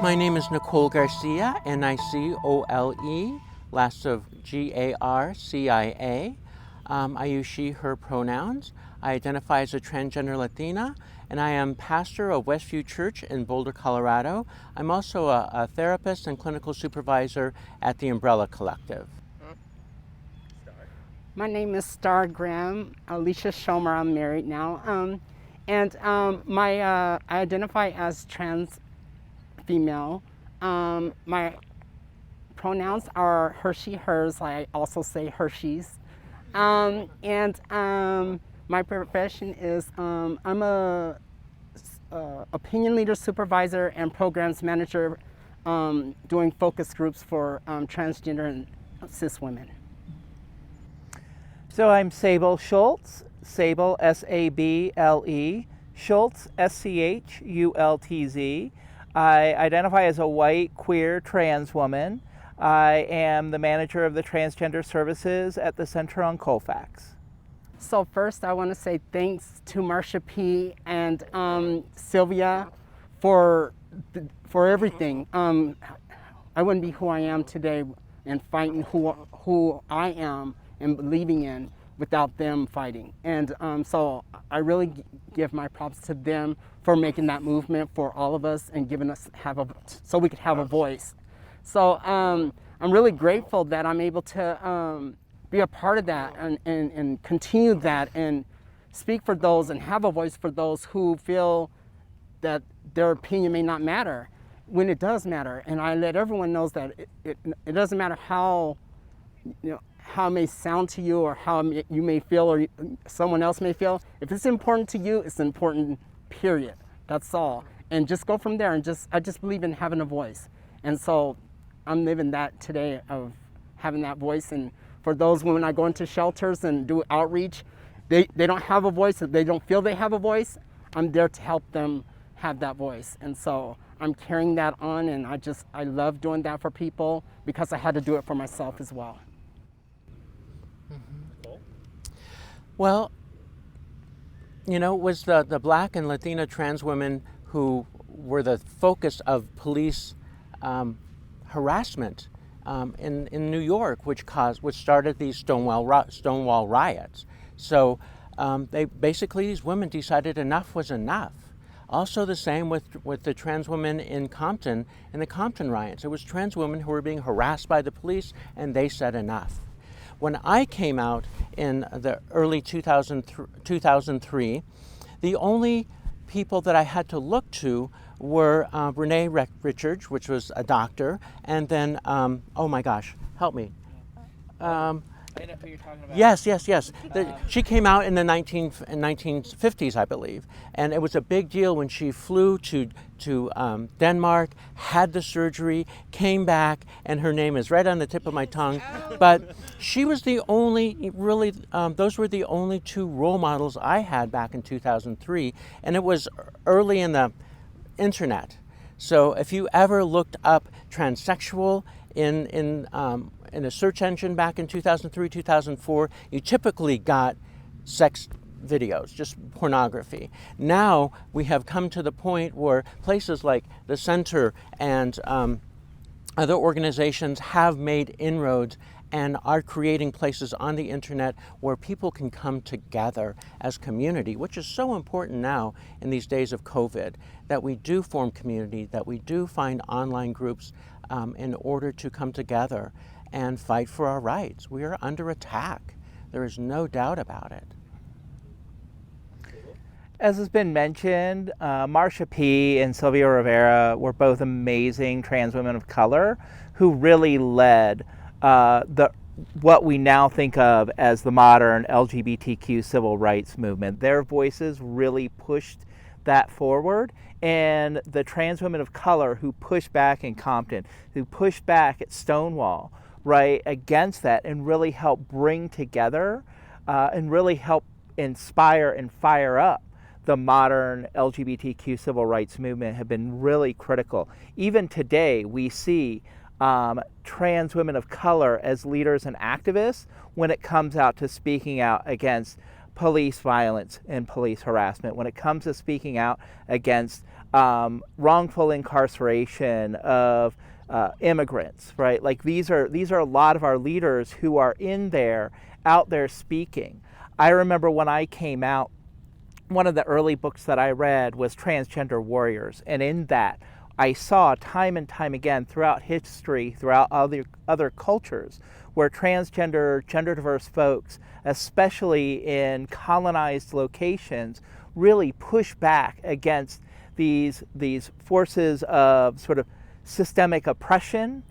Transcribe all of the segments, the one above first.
My name is Nicole Garcia, Nicole, last of Garcia. I use she, her pronouns. I identify as a transgender Latina, and I am pastor of Westview Church in Boulder, Colorado. I'm also a therapist and clinical supervisor at the Umbrella Collective. My name is Star Graham, Alicia Schomer. I'm married now. I identify as trans female. My pronouns are her, she, hers. I also say Hershey's. My profession is I'm a opinion leader, supervisor, and programs manager doing focus groups for transgender and cis women. So I'm Sable Schultz, Sable, S-A-B-L-E, Schultz, S-C-H-U-L-T-Z. I identify as a white, queer, trans woman. I am the manager of the transgender services at the Center on Colfax. So first I want to say thanks to Marsha P. and Sylvia for everything. I wouldn't be who I am today and fighting who I am and believing in without them fighting. And so I really give my props to them for making that movement for all of us and giving us so we could have a voice. So I'm really grateful that I'm able to be a part of that and continue that and speak for those and have a voice for those who feel that their opinion may not matter when it does matter. And I let everyone know that it doesn't matter how it may sound to you or how you may feel or someone else may feel. If it's important to you, it's important, period. That's all. And just go from there. And I just believe in having a voice. And so I'm living that today of having that voice. And for those when I go into shelters and do outreach, they don't have a voice, if they don't feel they have a voice, I'm there to help them have that voice. And so I'm carrying that on, and I love doing that for people because I had to do it for myself as well. Well, it was the Black and Latina trans women who were the focus of police harassment in New York, which started these Stonewall riots. So these women decided enough was enough. Also the same with the trans women in Compton, in the Compton riots. It was trans women who were being harassed by the police, and they said enough. When I came out in the early 2003, the only people that I had to look to were Renee Richards, which was a doctor, and then, oh my gosh, help me. I know who you're talking about. Yes. She came out in the 1950s, I believe, and it was a big deal when she flew to Denmark, had the surgery, came back, and her name is right on the tip of my tongue. But she was the only, really, those were the only two role models I had back in 2003, and it was early in the internet. So if you ever looked up transsexual in a search engine back in 2003, 2004, you typically got sex videos, just pornography. Now we have come to the point where places like the Center and other organizations have made inroads and are creating places on the internet where people can come together as community, which is so important now in these days of COVID, that we do form community, that we do find online groups in order to come together and fight for our rights. We are under attack. There is no doubt about it. As has been mentioned, Marsha P. and Sylvia Rivera were both amazing trans women of color who really led what we now think of as the modern LGBTQ civil rights movement. Their voices really pushed that forward, and the trans women of color who pushed back in Compton, who pushed back at Stonewall, right, against that, and really helped bring together and really help inspire and fire up the modern LGBTQ civil rights movement have been really critical. Even today, we see trans women of color as leaders and activists when it comes out to speaking out against police violence and police harassment, when it comes to speaking out against wrongful incarceration of immigrants, right? Like these are a lot of our leaders who are out there speaking. I remember when I came out, one of the early books that I read was Transgender Warriors, and in that I saw time and time again throughout history, throughout other cultures, where transgender, gender diverse folks, especially in colonized locations, really push back against these forces of sort of systemic oppression,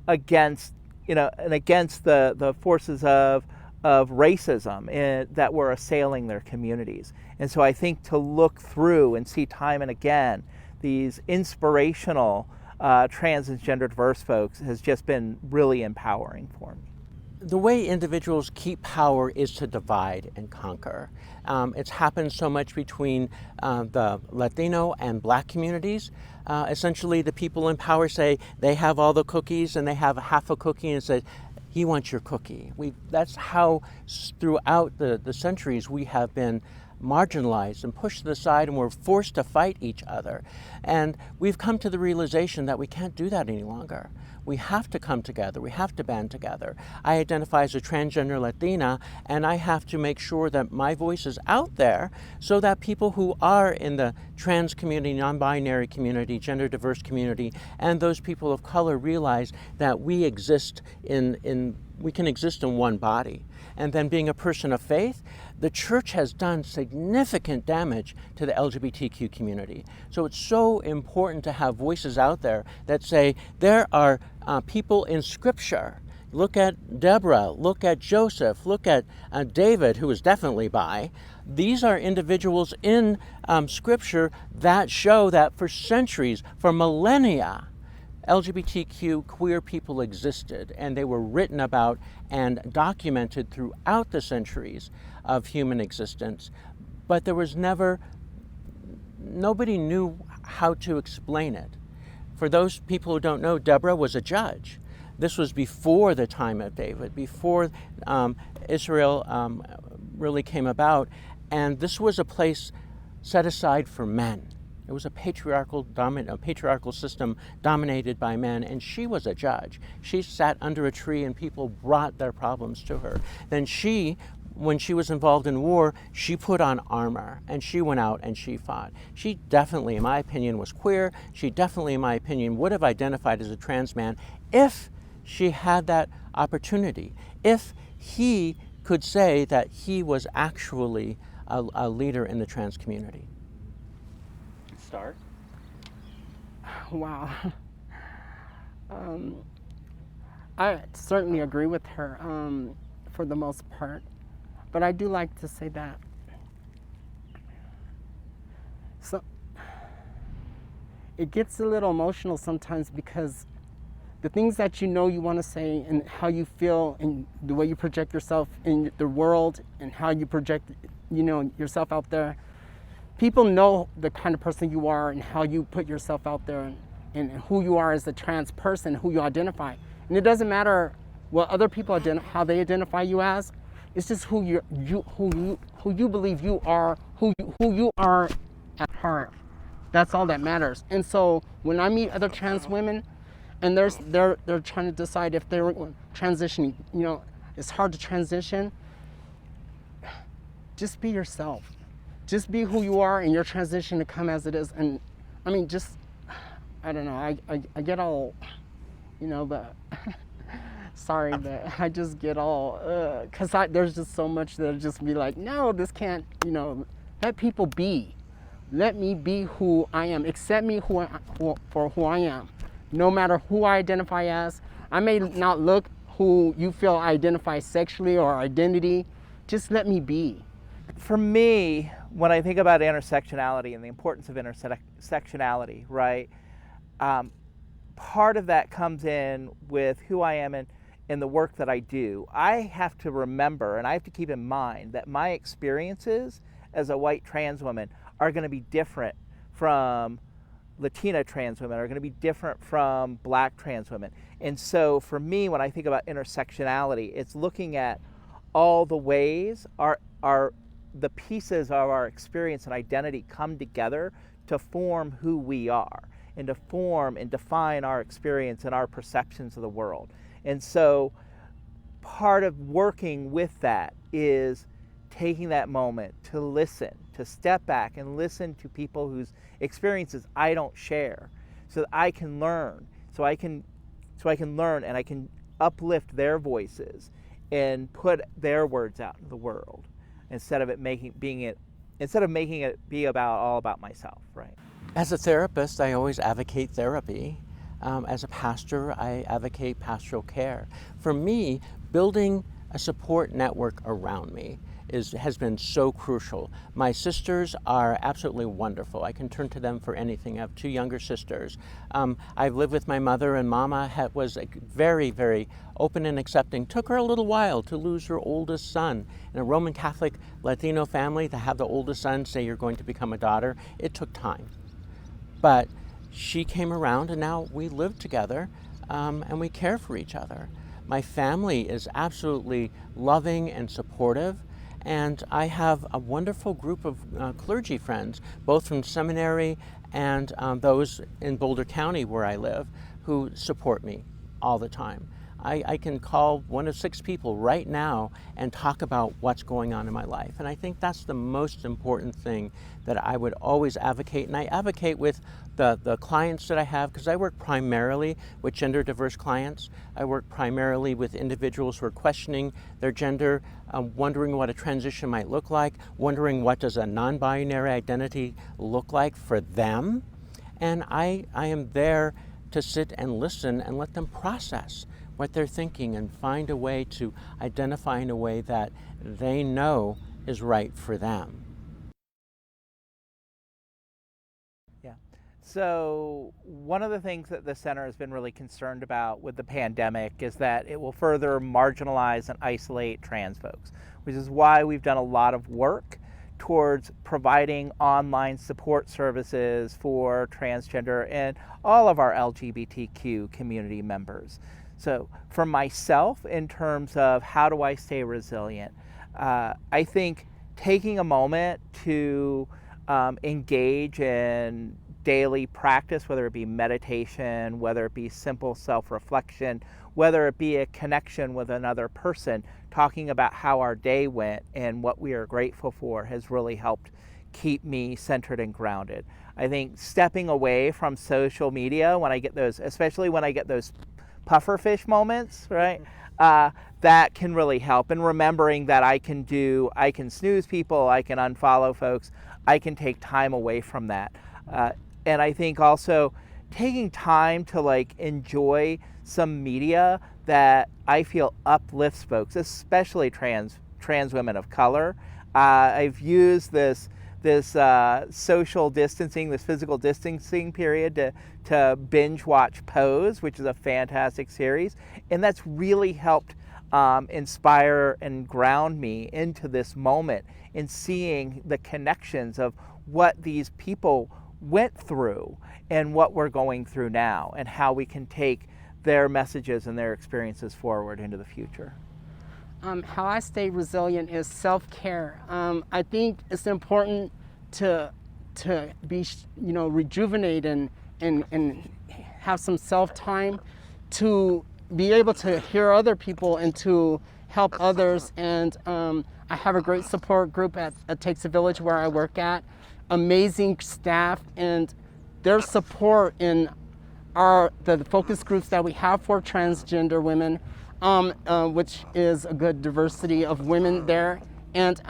against the forces of racism that were assailing their communities. And so I think to look through and see time and again these inspirational trans and gender diverse folks has just been really empowering for me. The way individuals keep power is to divide and conquer. It's happened so much between the Latino and Black communities. Essentially, the people in power say they have all the cookies and they have half a cookie and say, he wants your cookie. That's how throughout the centuries we have been marginalized and pushed to the side, and we're forced to fight each other. And we've come to the realization that we can't do that any longer. We have to come together. We have to band together. I identify as a transgender Latina, and I have to make sure that my voice is out there so that people who are in the trans community, non-binary community, gender diverse community, and those people of color realize that we exist we can exist in one body. And then being a person of faith, the church has done significant damage to the LGBTQ community. So it's so important to have voices out there that say there are people in Scripture. Look at Deborah, look at Joseph, look at David, who is definitely bi. These are individuals in Scripture that show that for centuries, for millennia, LGBTQ queer people existed, and they were written about and documented throughout the centuries of human existence. But there was nobody knew how to explain it. For those people who don't know, Deborah was a judge. This was before the time of David, before Israel really came about, and this was a place set aside for men. It was a patriarchal system dominated by men, and she was a judge. She sat under a tree and people brought their problems to her. Then when she was involved in war, she put on armor and she went out and she fought. She definitely, in my opinion, was queer. She definitely, in my opinion, would have identified as a trans man if she had that opportunity, if he could say that he was actually a leader in the trans community. Start. Wow. I certainly agree with her for the most part, but I do like to say that it gets a little emotional sometimes, because the things that you want to say and how you feel and the way you project yourself in the world and how you project yourself out there, people know the kind of person you are and how you put yourself out there and who you are as a trans person, who you identify. And it doesn't matter what other people how they identify you as. It's just who you believe you are, who you are at heart. That's all that matters. And so when I meet other trans women and they're trying to decide if they're transitioning, it's hard to transition. Just be yourself. Just be who you are, and your transition to come as it is. And I mean, I don't know, I get all, but sorry, but I just get all, because there's just so much that'll just be like, no, this can't, let people be. Let me be who I am. Accept me for who I am. No matter who I identify as. I may not look who you feel I identify sexually or identity. Just let me be. For me, when I think about intersectionality and the importance of intersectionality, right, part of that comes in with who I am in the work that I do. I have to remember and I have to keep in mind that my experiences as a white trans woman are going to be different from Latina trans women, are going to be different from Black trans women. And so for me, when I think about intersectionality, it's looking at all the ways the pieces of our experience and identity come together to form who we are and to form and define our experience and our perceptions of the world. And so part of working with that is taking that moment to listen, to step back and listen to people whose experiences I don't share, so that I can learn, so I can learn and I can uplift their voices and put their words out in the world instead of making it be all about myself, right? As a therapist, I always advocate therapy. As a pastor, I advocate pastoral care. For me, building a support network around me has been so crucial. My sisters are absolutely wonderful. I can turn to them for anything. I have two younger sisters. I've lived with my mother, and Mama was very, very open and accepting. Took her a little while to lose her oldest son. In a Roman Catholic Latino family, to have the oldest son say you're going to become a daughter, it took time. But she came around, and now we live together, and we care for each other. My family is absolutely loving and supportive, and I have a wonderful group of clergy friends, both from seminary and those in Boulder County where I live, who support me all the time. I can call one of 6 people right now and talk about what's going on in my life. And I think that's the most important thing that I would always advocate. And I advocate with the clients that I have, because I work primarily with gender diverse clients. I work primarily with individuals who are questioning their gender, wondering what a transition might look like, wondering what does a non-binary identity look like for them. And I am there to sit and listen and let them process what they're thinking and find a way to identify in a way that they know is right for them. Yeah. So one of the things that the center has been really concerned about with the pandemic is that it will further marginalize and isolate trans folks, which is why we've done a lot of work towards providing online support services for transgender and all of our LGBTQ community members. So for myself, in terms of how do I stay resilient, I think taking a moment to engage in daily practice, whether it be meditation, whether it be simple self-reflection, whether it be a connection with another person, talking about how our day went and what we are grateful for, has really helped keep me centered and grounded. I think stepping away from social media when I get those, especially when I get those pufferfish moments, right? That can really help. And remembering that I can snooze people, I can unfollow folks, I can take time away from that. And I think also taking time to enjoy some media that I feel uplifts folks, especially trans women of color. I've used this social distancing, this physical distancing period to binge watch Pose, which is a fantastic series. And that's really helped inspire and ground me into this moment in seeing the connections of what these people went through and what we're going through now, and how we can take their messages and their experiences forward into the future. How I stay resilient is self-care. I think it's important to be, rejuvenate and have some self-time to be able to hear other people and to help others. And I have a great support group at Takes a Village where I work at. Amazing staff, and their support in the focus groups that we have for transgender women, which is a good diversity of women there, and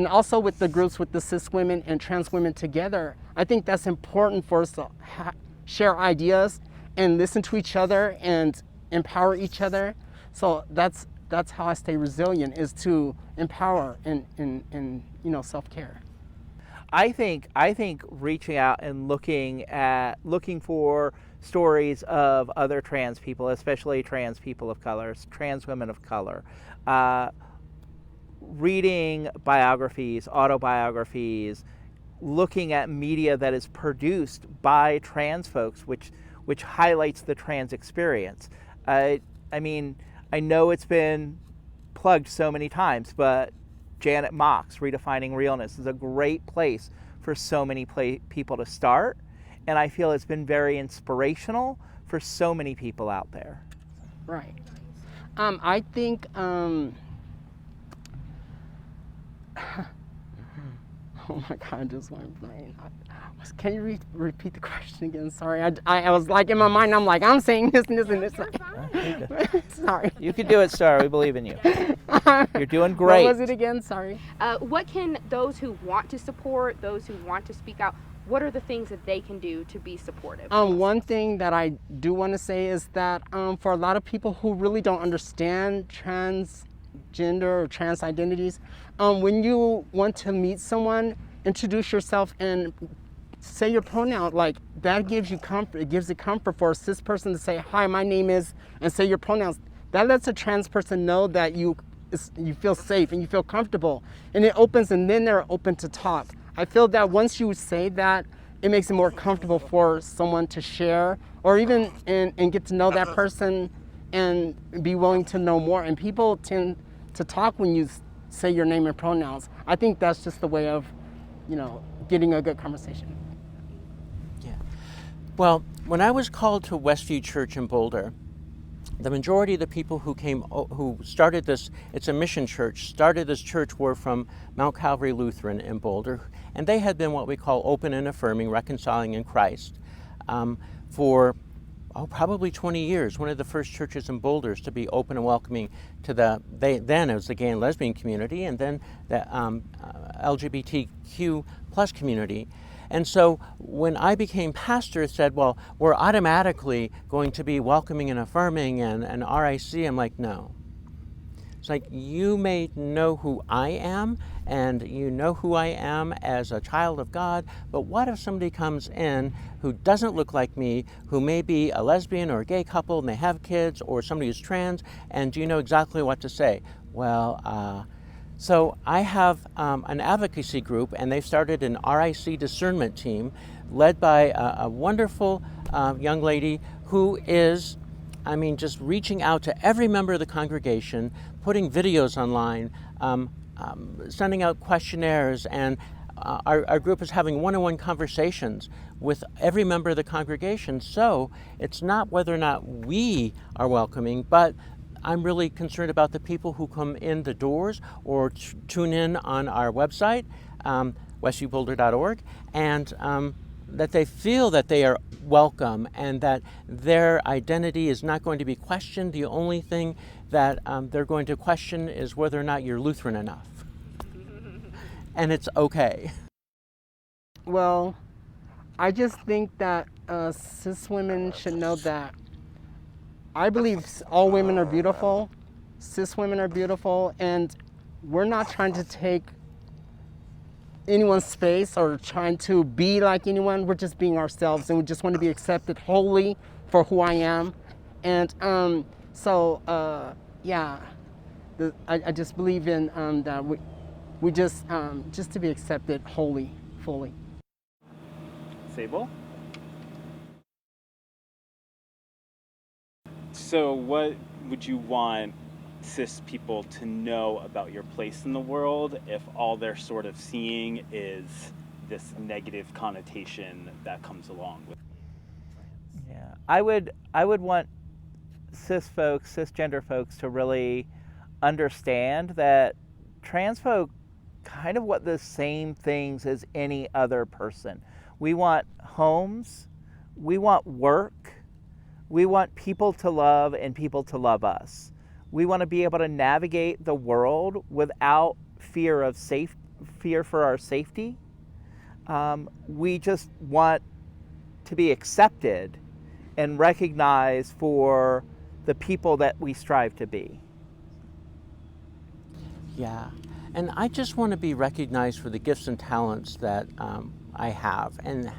also with the groups with the cis women and trans women together. I think that's important for us to share ideas and listen to each other and empower each other. So that's how I stay resilient, is to empower and self-care. I think reaching out and looking for stories of other trans people, especially trans people of color, trans women of color, reading biographies, autobiographies, looking at media that is produced by trans folks, which highlights the trans experience. I know it's been plugged so many times, but Janet Mock's Redefining Realness is a great place for so many people to start. And I feel it's been very inspirational for so many people out there. Right. I think, oh my God, just my brain. Can you repeat the question again? Sorry, I was like in my mind, I'm like, I'm saying this and this and this. Sorry. You can do it, Star. We believe in you. You're doing great. What was it again? Sorry. What can those who want to support, those who want to speak out, what are the things that they can do to be supportive? One thing that I do want to say is that for a lot of people who really don't understand transgender or trans identities, when you want to meet someone, introduce yourself and say your pronoun. Like, that gives you comfort. It gives it comfort for a cis person to say, hi, my name is, and say your pronouns. That lets a trans person know that you feel safe and you feel comfortable, and it opens, and then they're open to talk. I feel that once you say that, it makes it more comfortable for someone to share, or even and get to know that person and be willing to know more. And people tend to talk when you say your name and pronouns. I think that's just the way of, getting a good conversation. Yeah. Well, when I was called to Westview Church in Boulder, the majority of the people who started this, it's a mission church, started this church were from Mount Calvary Lutheran in Boulder, and they had been what we call open and affirming, reconciling in Christ, for probably 20 years. One of the first churches in Boulder to be open and welcoming to then it was the gay and lesbian community, and then the LGBTQ plus community. And so when I became pastor, it said, well, we're automatically going to be welcoming and affirming and RIC. I'm like, no. It's like, you may know who I am, and you know who I am as a child of God, but what if somebody comes in who doesn't look like me, who may be a lesbian or a gay couple, and they have kids, or somebody who's trans, and do you know exactly what to say? Well, so I have an advocacy group, and they've started an RIC discernment team led by a wonderful young lady who is, just reaching out to every member of the congregation, putting videos online, sending out questionnaires, and our group is having one-on-one conversations with every member of the congregation. So it's not whether or not we are welcoming, but I'm really concerned about the people who come in the doors or tune in on our website, westviewboulder.org, and that they feel that they are welcome and that their identity is not going to be questioned. The only thing that they're going to question is whether or not you're Lutheran enough. And it's okay. Well, I just think that cis women should know that I believe all women are beautiful, cis women are beautiful, and we're not trying to take anyone's space or trying to be like anyone. We're just being ourselves, and we just want to be accepted wholly for who I am. And I just believe in that we just to be accepted wholly, fully. Sable? So what would you want cis people to know about your place in the world if all they're sort of seeing is this negative connotation that comes along with it? Yeah, I would want cisgender folks to really understand that trans folk kind of want the same things as any other person. We want homes, we want work, we want people to love and people to love us. We want to be able to navigate the world without fear for our safety. We just want to be accepted and recognized for the people that we strive to be. Yeah, and I just want to be recognized for the gifts and talents that I have. And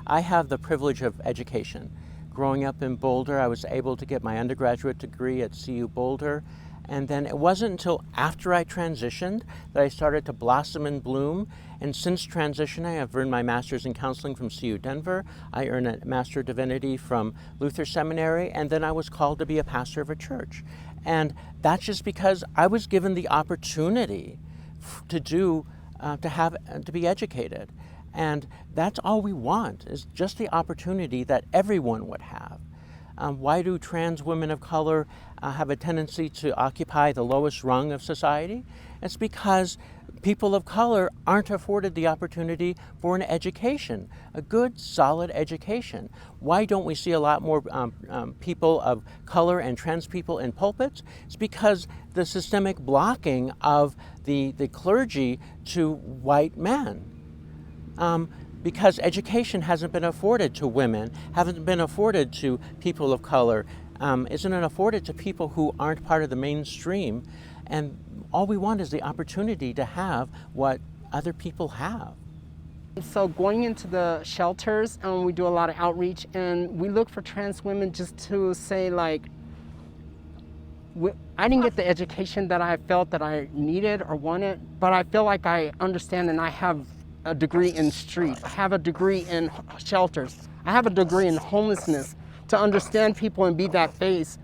I have the privilege of education. Growing up in Boulder, I was able to get my undergraduate degree at CU Boulder. And then it wasn't until after I transitioned that I started to blossom and bloom. And since transitioning, I've earned my master's in counseling from CU Denver. I earned a Master of Divinity from Luther Seminary. And then I was called to be a pastor of a church. And that's just because I was given the opportunity to be educated. And that's all we want, is just the opportunity that everyone would have. Why do trans women of color have a tendency to occupy the lowest rung of society? It's because people of color aren't afforded the opportunity for an education, a good, solid education. Why don't we see a lot more people of color and trans people in pulpits? It's because the systemic blocking of the clergy to white men. Because education hasn't been afforded to women, hasn't been afforded to people of color, isn't it afforded to people who aren't part of the mainstream. And all we want is the opportunity to have what other people have. So going into the shelters, we do a lot of outreach, and we look for trans women just to say, like, I didn't get the education that I felt that I needed or wanted, but I feel like I understand, and I have a degree in street. I have a degree in shelters. I have a degree in homelessness to understand people and be that face.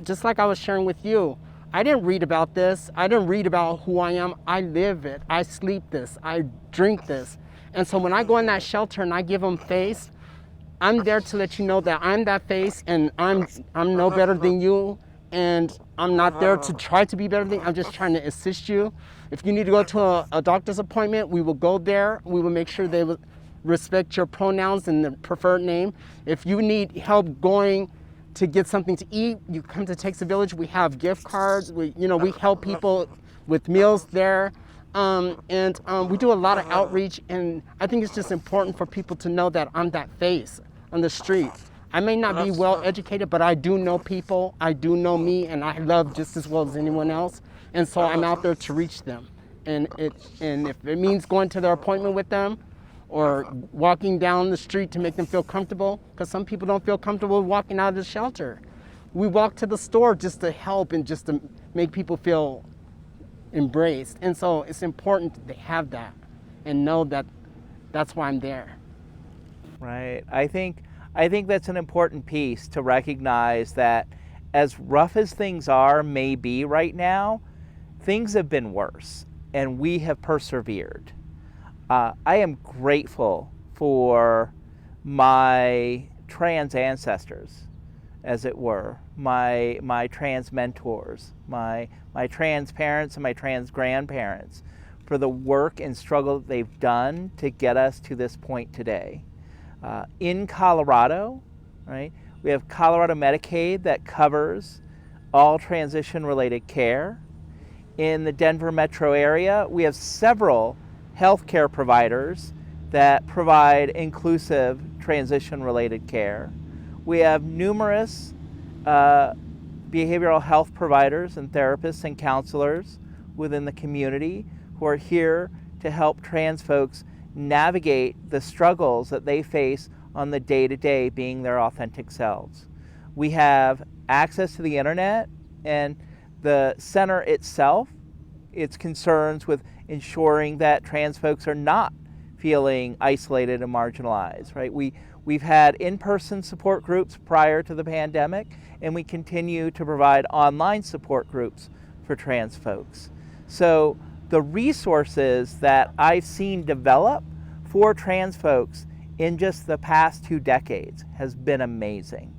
Just like I was sharing with you, I didn't read about this. I didn't read about who I am. I live it. I sleep this. I drink this. And so when I go in that shelter and I give them face, I'm there to let you know that I'm that face, and I'm no better than you, and I'm not there to try to be better than you. I'm just trying to assist you. If you need to go to a doctor's appointment, we will go there. We will make sure they will respect your pronouns and the preferred name. If you need help going to get something to eat, you come to Takes a Village. We have gift cards. We help people with meals there. And we do a lot of outreach, and I think it's just important for people to know that I'm that face on the street. I may not be well educated, but I do know people, I do know me, and I love just as well as anyone else. And so I'm out there to reach them. And if it means going to their appointment with them, or walking down the street to make them feel comfortable, because some people don't feel comfortable walking out of the shelter. We walk to the store just to help and just to make people feel embraced. And so it's important that they have that and know that that's why I'm there. Right. I think that's an important piece to recognize that as rough as things may be right now, things have been worse, and we have persevered. I am grateful for my trans ancestors, as it were, my trans mentors, my trans parents and my trans grandparents, for the work and struggle that they've done to get us to this point today. In Colorado, right, we have Colorado Medicaid that covers all transition-related care. In the Denver metro area, we have several healthcare providers that provide inclusive transition-related care. We have numerous behavioral health providers and therapists and counselors within the community who are here to help trans folks navigate the struggles that they face on the day-to-day being their authentic selves. We have access to the internet, and the center itself, its concerns with ensuring that trans folks are not feeling isolated and marginalized, right? We've had in-person support groups prior to the pandemic, and we continue to provide online support groups for trans folks. So the resources that I've seen develop for trans folks in just the past 2 decades has been amazing.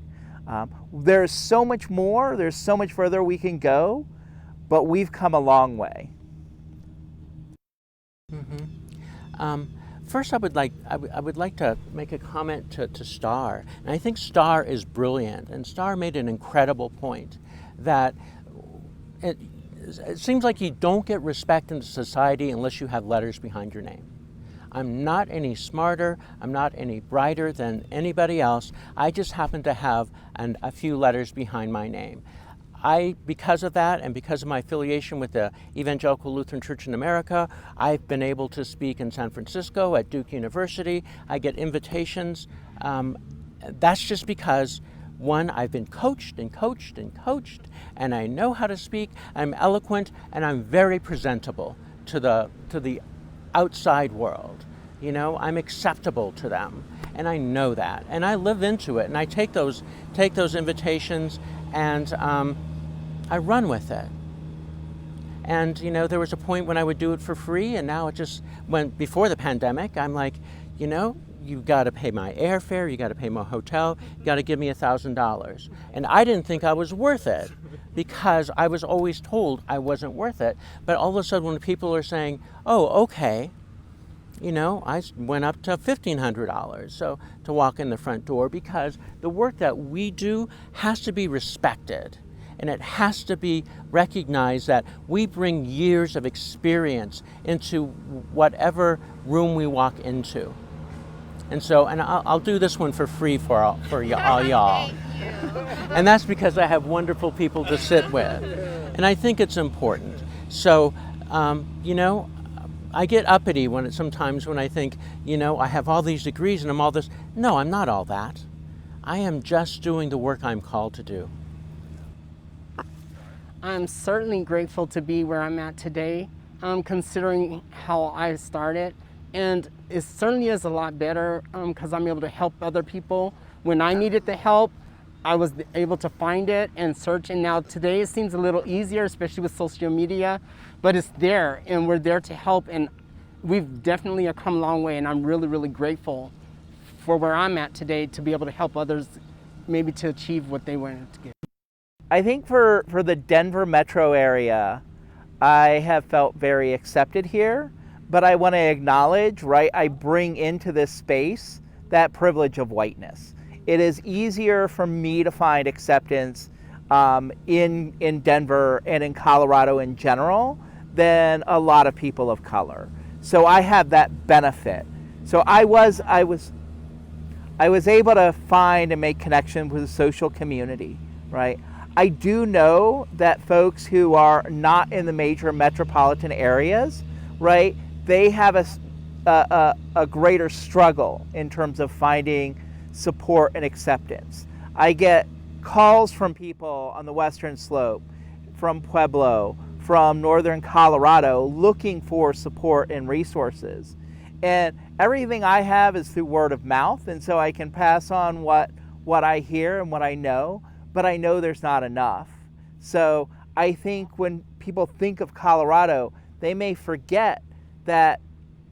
There's so much more, there's so much further we can go, but we've come a long way. First, I would like to make a comment to Star, and I think Star is brilliant. And Star made an incredible point that it seems like you don't get respect in society unless you have letters behind your name. I'm not any smarter, I'm not any brighter than anybody else. I just happen to have a few letters behind my name. Because of that, and because of my affiliation with the Evangelical Lutheran Church in America, I've been able to speak in San Francisco at Duke University. I get invitations. That's just because, one, I've been coached and coached and coached, and I know how to speak. I'm eloquent, and I'm very presentable to the outside world. You know, I'm acceptable to them, and I know that, and I live into it, and I take those invitations, and I run with it. And there was a point when I would do it for free, and now it just went before the pandemic. I'm like, you got to pay my airfare, you got to pay my hotel, you got to give me $1,000. And I didn't think I was worth it because I was always told I wasn't worth it. But all of a sudden when people are saying, oh, okay, I went up to $1,500 so to walk in the front door, because the work that we do has to be respected. And it has to be recognized that we bring years of experience into whatever room we walk into. And so, I'll do this one for free for all y'all. And that's because I have wonderful people to sit with. And I think it's important. So, I get uppity sometimes when I think, I have all these degrees and I'm all this. No, I'm not all that. I am just doing the work I'm called to do. I'm certainly grateful to be where I'm at today, considering how I started. And it certainly is a lot better because I'm able to help other people. When I needed the help, I was able to find it and search. And now today it seems a little easier, especially with social media, but it's there and we're there to help. And we've definitely come a long way. And I'm really, really grateful for where I'm at today to be able to help others maybe to achieve what they wanted to get. I think for the Denver metro area, I have felt very accepted here, but I want to acknowledge, right, I bring into this space that privilege of whiteness. It is easier for me to find acceptance in Denver and in Colorado in general than a lot of people of color. So I have that benefit. So I was able to find and make connections with the social community, right? I do know that folks who are not in the major metropolitan areas, right, they have a greater struggle in terms of finding support and acceptance. I get calls from people on the Western Slope, from Pueblo, from Northern Colorado, looking for support and resources. And everything I have is through word of mouth, and so I can pass on what I hear and what I know, but I know there's not enough. So I think when people think of Colorado, they may forget that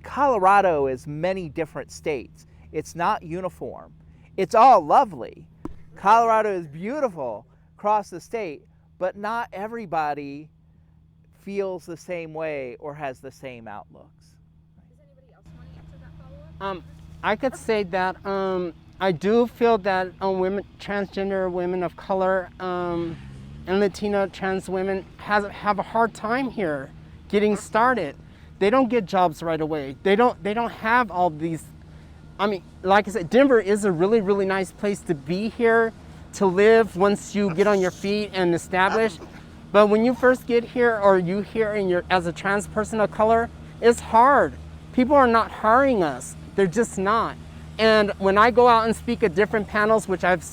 Colorado is many different states. It's not uniform. It's all lovely. Colorado is beautiful across the state, but not everybody feels the same way or has the same outlooks. Does anybody else want to answer that follow-up? I could say that I do feel that women, transgender women of color, and Latino trans women have a hard time here getting started. They don't get jobs right away. They don't have all these. I mean, like I said, Denver is a really, really nice place to be here, to live once you get on your feet and establish. But when you first get here, or you here and you're as a trans person of color, it's hard. People are not hiring us. They're just not. And when I go out and speak at different panels, which I've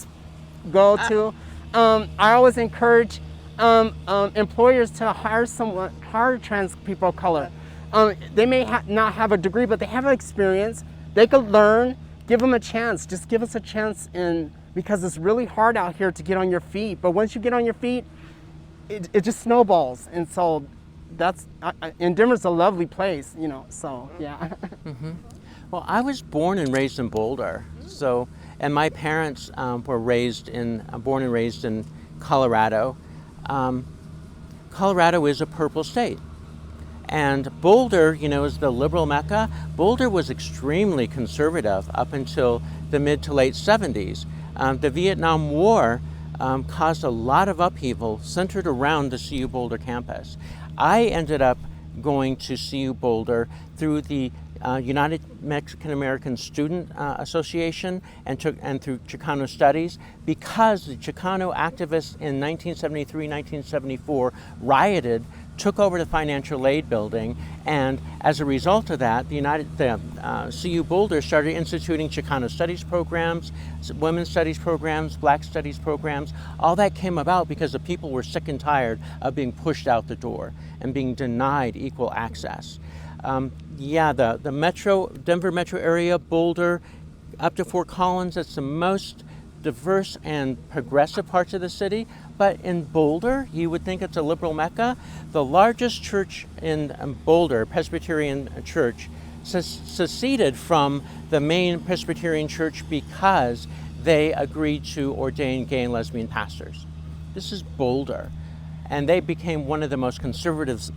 go to, I always encourage employers to hire trans people of color. They may not have a degree, but they have experience. They could learn. Give them a chance. Just give us a chance, because it's really hard out here to get on your feet. But once you get on your feet, it just snowballs. And so and Denver's a lovely place, so yeah. Mm-hmm. Well, I was born and raised in Boulder, and my parents were born and raised in Colorado. Colorado is a purple state. And Boulder, is the liberal mecca. Boulder was extremely conservative up until the mid to late 70s. The Vietnam War caused a lot of upheaval centered around the CU Boulder campus. I ended up going to CU Boulder through the United Mexican American Student Association and through Chicano Studies, because the Chicano activists in 1973, 1974 rioted, took over the financial aid building, and as a result of that, CU Boulder started instituting Chicano studies programs, women's studies programs, black studies programs. All that came about because the people were sick and tired of being pushed out the door and being denied equal access. The Denver metro area, Boulder, up to Fort Collins, that's the most diverse and progressive parts of the city, but in Boulder, you would think it's a liberal mecca. The largest church in Boulder, Presbyterian Church, seceded from the main Presbyterian church because they agreed to ordain gay and lesbian pastors. This is Boulder. And they became one of the most conservative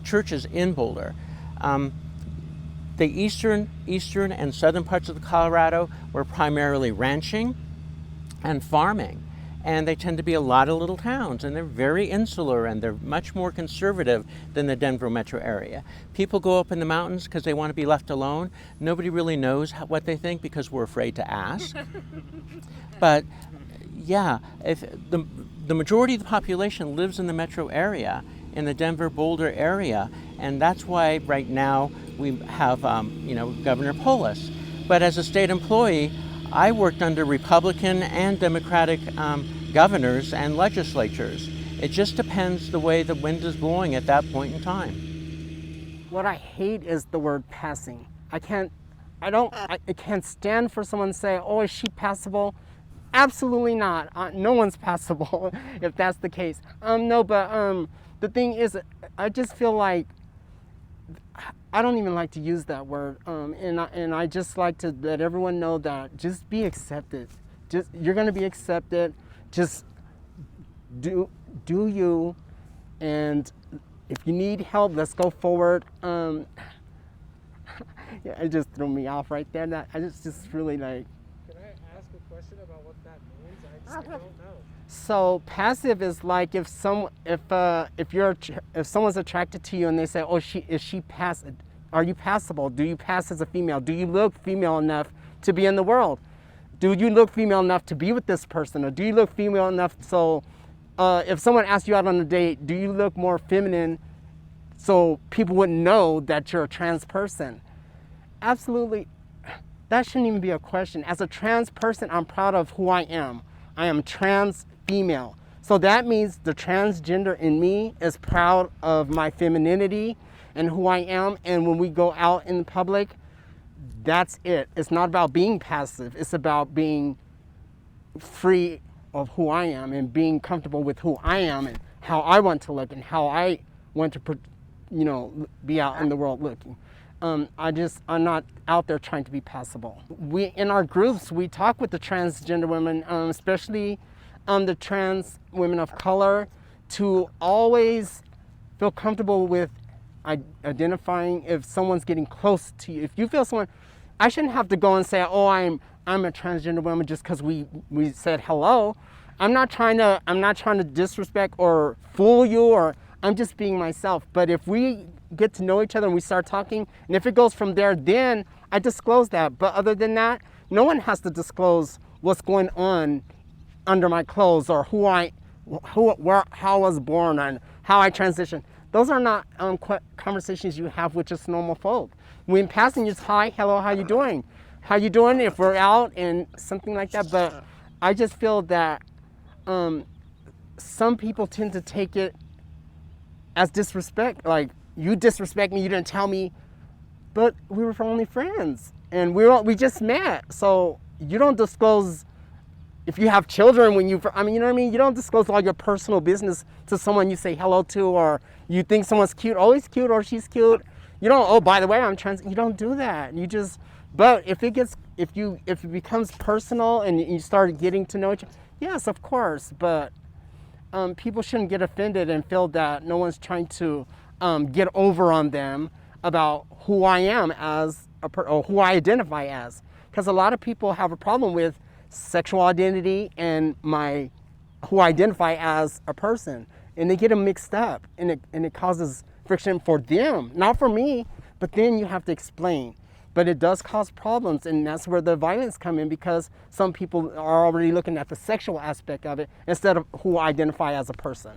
churches in Boulder. The eastern and southern parts of Colorado were primarily ranching and farming. And they tend to be a lot of little towns, and they're very insular, and they're much more conservative than the Denver metro area. People go up in the mountains because they want to be left alone. Nobody really knows what they think because we're afraid to ask. But yeah, if the majority of the population lives in the metro area, in the Denver-Boulder area, and that's why right now we have Governor Polis. But as a state employee, I worked under Republican and Democratic governors and legislatures. It just depends the way the wind is blowing at that point in time. What I hate is the word passing. I can't stand for someone to say, oh, is she passable? Absolutely not. No one's passable if that's the case. The thing is, I just feel like I don't even like to use that word, and I just like to let everyone know that just be accepted. You're going to be accepted. Just do you, and if you need help, let's go forward. Yeah, it just threw me off right there. I just really like. Can I ask a question about what that means? I don't know. So passive is like if someone's attracted to you and they say, oh, is she passive? Are you passable? Do you pass as a female? Do you look female enough to be in the world? Do you look female enough to be with this person? Or do you look female enough so if someone asks you out on a date, do you look more feminine so people wouldn't know that you're a trans person? Absolutely. That shouldn't even be a question. As a trans person, I'm proud of who I am. I am trans female. So that means the transgender in me is proud of my femininity and who I am. And when we go out in public, that's it. It's not about being passive. It's about being free of who I am and being comfortable with who I am and how I want to look and how I want to, be out in the world looking. I'm not out there trying to be passable. In our groups, we talk with the transgender women, especially the trans women of color, to always feel comfortable with identifying if someone's getting close to you. If you feel someone, I shouldn't have to go and say, oh, I'm a transgender woman just because we said hello. I'm not trying to disrespect or fool you, or I'm just being myself. But if we get to know each other and we start talking, and if it goes from there, then I disclose that. But other than that, no one has to disclose what's going on under my clothes or how I was born and how I transitioned. Those are not conversations you have with just normal folk. When passing, just hi, hello, how you doing? How you doing if we're out and something like that. But I just feel that some people tend to take it as disrespect, like you disrespect me, you didn't tell me, but we were only friends and we just met. So you don't disclose if you have children when you know what I mean? You don't disclose all your personal business to someone you say hello to, or you think someone's cute, oh, he's cute or she's cute. You don't, oh, by the way, I'm trans. You don't do that. But if it becomes personal and you start getting to know each other, yes, of course. But people shouldn't get offended and feel that no one's trying to get over on them about who I am or who I identify as. Because a lot of people have a problem with sexual identity and who I identify as a person, and they get them mixed up, and it causes friction for them, not for me. But then you have to explain. But it does cause problems, and that's where the violence come in, because some people are already looking at the sexual aspect of it instead of who I identify as a person.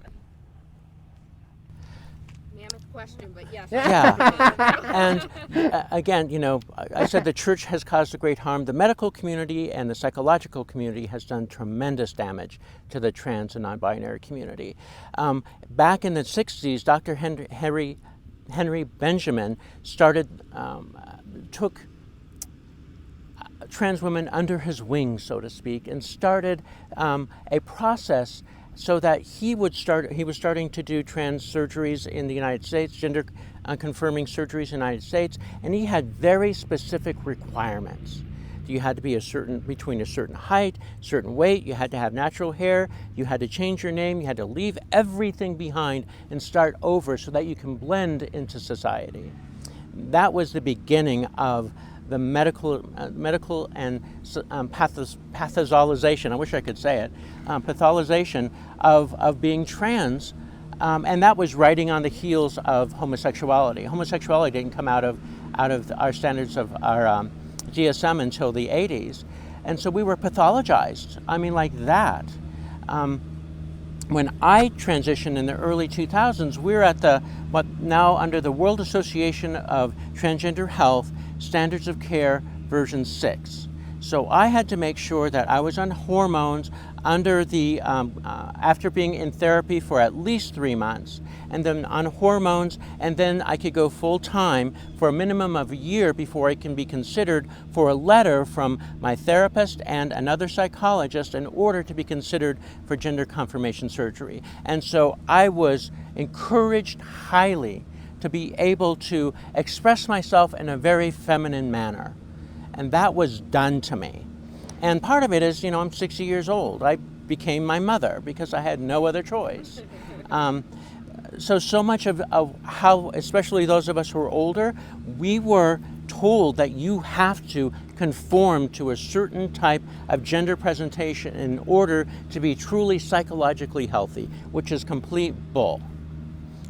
Mammoth question, but yes. Yeah. And again, I said the church has caused a great harm. The medical community and the psychological community has done tremendous damage to the trans and non-binary community. Back in the 60s, Dr. Henry Benjamin took trans women under his wing, so to speak, and started a process so that he was starting to do trans surgeries in the United States, gender confirming surgeries in the United States, and he had very specific requirements. You had to be between a certain height, certain weight, you had to have natural hair, you had to change your name, you had to leave everything behind and start over so that you can blend into society. That was the beginning of the medical and pathologization, I wish I could say it, pathologization of being trans, and that was riding on the heels of homosexuality. Homosexuality didn't come out of our standards of our DSM until the 80s, and so we were pathologized. I mean, like that. When I transitioned in the early 2000s, we were at what now under the World Association of Transgender Health Standards of Care version 6. So I had to make sure that I was on hormones under the after being in therapy for at least 3 months, and then on hormones, and then I could go full time for a minimum of a year before I can be considered for a letter from my therapist and another psychologist in order to be considered for gender confirmation surgery. And so I was encouraged highly to be able to express myself in a very feminine manner. And that was done to me. And part of it is, I'm 60 years old. I became my mother because I had no other choice. So much of how, especially those of us who are older, we were told that you have to conform to a certain type of gender presentation in order to be truly psychologically healthy, which is complete bull.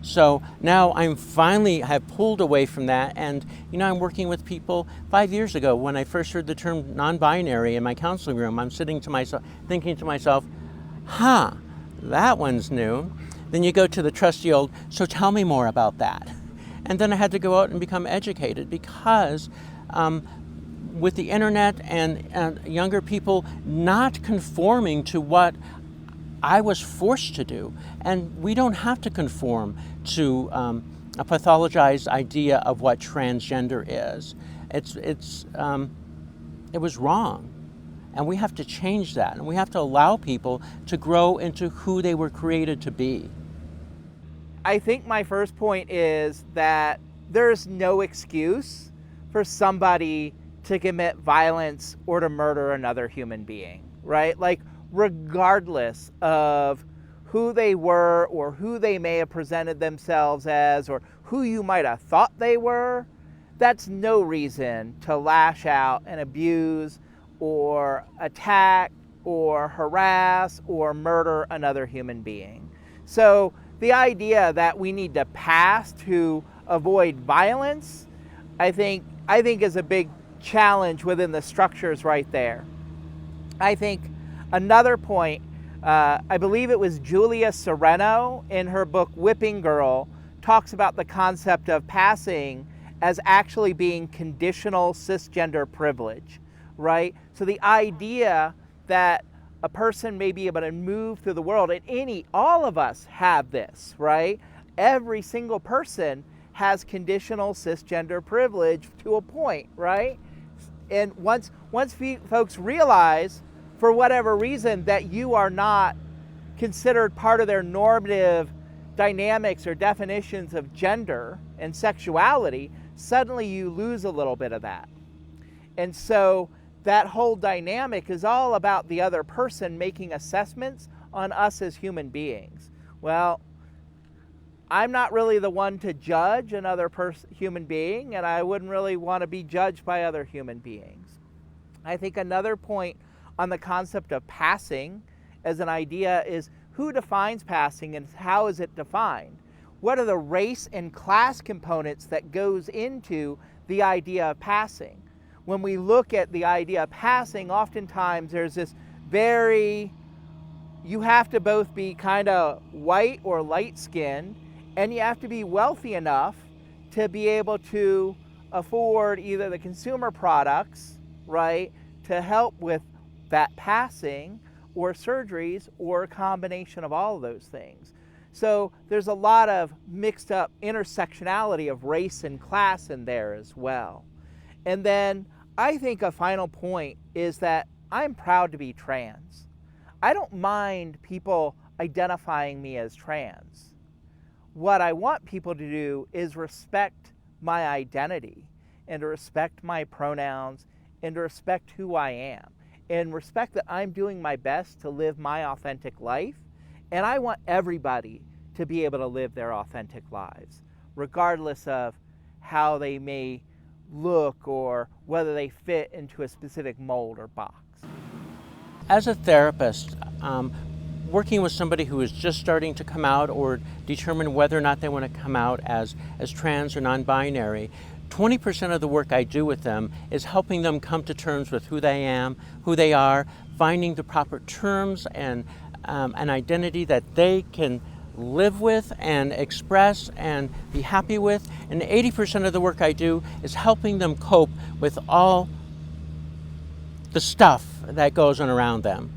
So now I'm finally have pulled away from that, and I'm working with people. 5 years ago, when I first heard the term non-binary in my counseling room, I'm thinking to myself, that one's new. Then you go to the trusty old, so tell me more about that. And then I had to go out and become educated because with the internet and younger people not conforming to what I was forced to do, and we don't have to conform to a pathologized idea of what transgender is. It was wrong, and we have to change that, and we have to allow people to grow into who they were created to be. I think my first point is that there's no excuse for somebody to commit violence or to murder another human being, right? Like, regardless of who they were or who they may have presented themselves as or who you might have thought they were, that's no reason to lash out and abuse or attack or harass or murder another human being. So the idea that we need to pass to avoid violence, I think is a big challenge within the structures right there. I think another point, I believe it was Julia Sereno in her book Whipping Girl, talks about the concept of passing as actually being conditional cisgender privilege, right? So the idea that a person may be able to move through the world, and all of us have this, right? Every single person has conditional cisgender privilege to a point, right? And once folks realize, for whatever reason, that you are not considered part of their normative dynamics or definitions of gender and sexuality, suddenly you lose a little bit of that. And so that whole dynamic is all about the other person making assessments on us as human beings. Well, I'm not really the one to judge another human being, and I wouldn't really want to be judged by other human beings. I think another point on the concept of passing as an idea is who defines passing and how is it defined? What are the race and class components that goes into the idea of passing? When we look at the idea of passing, oftentimes there's this you have to both be kind of white or light skinned, and you have to be wealthy enough to be able to afford either the consumer products, right, to help with that passing, or surgeries, or a combination of all of those things. So there's a lot of mixed up intersectionality of race and class in there as well. And then I think a final point is that I'm proud to be trans. I don't mind people identifying me as trans. What I want people to do is respect my identity and to respect my pronouns and to respect who I am and respect that I'm doing my best to live my authentic life. And I want everybody to be able to live their authentic lives, regardless of how they may look or whether they fit into a specific mold or box. As a therapist, working with somebody who is just starting to come out or determine whether or not they want to come out as trans or non-binary, 20% of the work I do with them is helping them come to terms with who they are, finding the proper terms and an identity that they can live with and express and be happy with. And 80% of the work I do is helping them cope with all the stuff that goes on around them.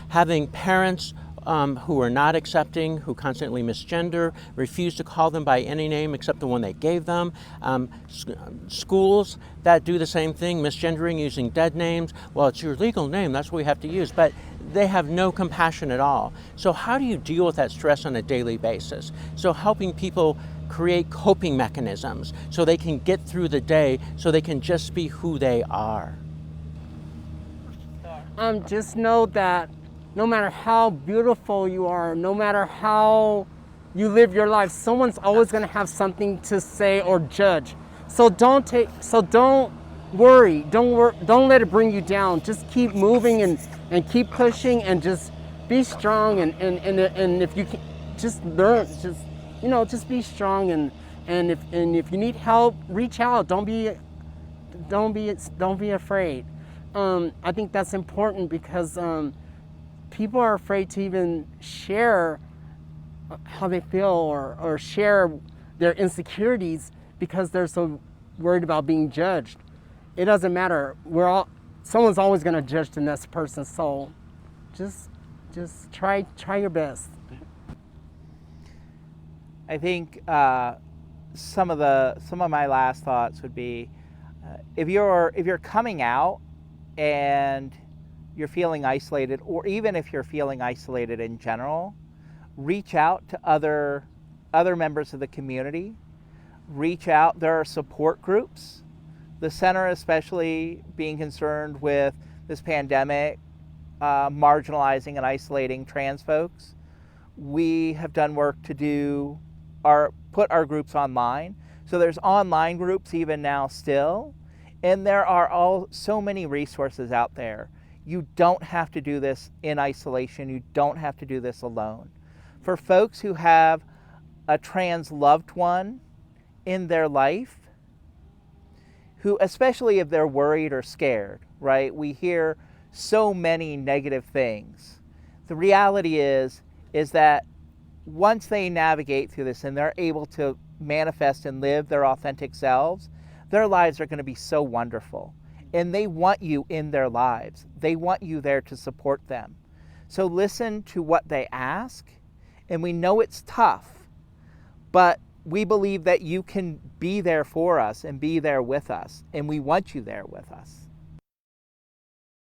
Having parents who are not accepting, who constantly misgender, refuse to call them by any name except the one they gave them. Schools that do the same thing, misgendering, using dead names. Well, it's your legal name, that's what we have to use. But they have no compassion at all. So how do you deal with that stress on a daily basis? So helping people create coping mechanisms so they can get through the day, so they can just be who they are. Just know that no matter how beautiful you are, no matter how you live your life, someone's always going to have something to say or judge. So don't worry. Don't let it bring you down. Just keep moving and keep pushing and just be strong. And if you can, just learn. Just be strong. And if you need help, reach out. Don't be afraid. I think that's important because people are afraid to even share how they feel or share their insecurities because they're so worried about being judged. It doesn't matter. Someone's always going to judge the next person. So just try your best. I think some of my last thoughts would be if you're coming out and you're feeling isolated, or even if you're feeling isolated in general, reach out to other members of the community. Reach out. There are support groups. The center, especially being concerned with this pandemic, marginalizing and isolating trans folks. We have done work to put our groups online. So there's online groups even now still, and there are so many resources out there. You don't have to do this in isolation. You don't have to do this alone. For folks who have a trans loved one in their life, who, especially if they're worried or scared, right? We hear so many negative things. The reality is that once they navigate through this and they're able to manifest and live their authentic selves, their lives are going to be so wonderful. And they want you in their lives. They want you there to support them. So listen to what they ask. And we know it's tough, but we believe that you can be there for us and be there with us. And we want you there with us.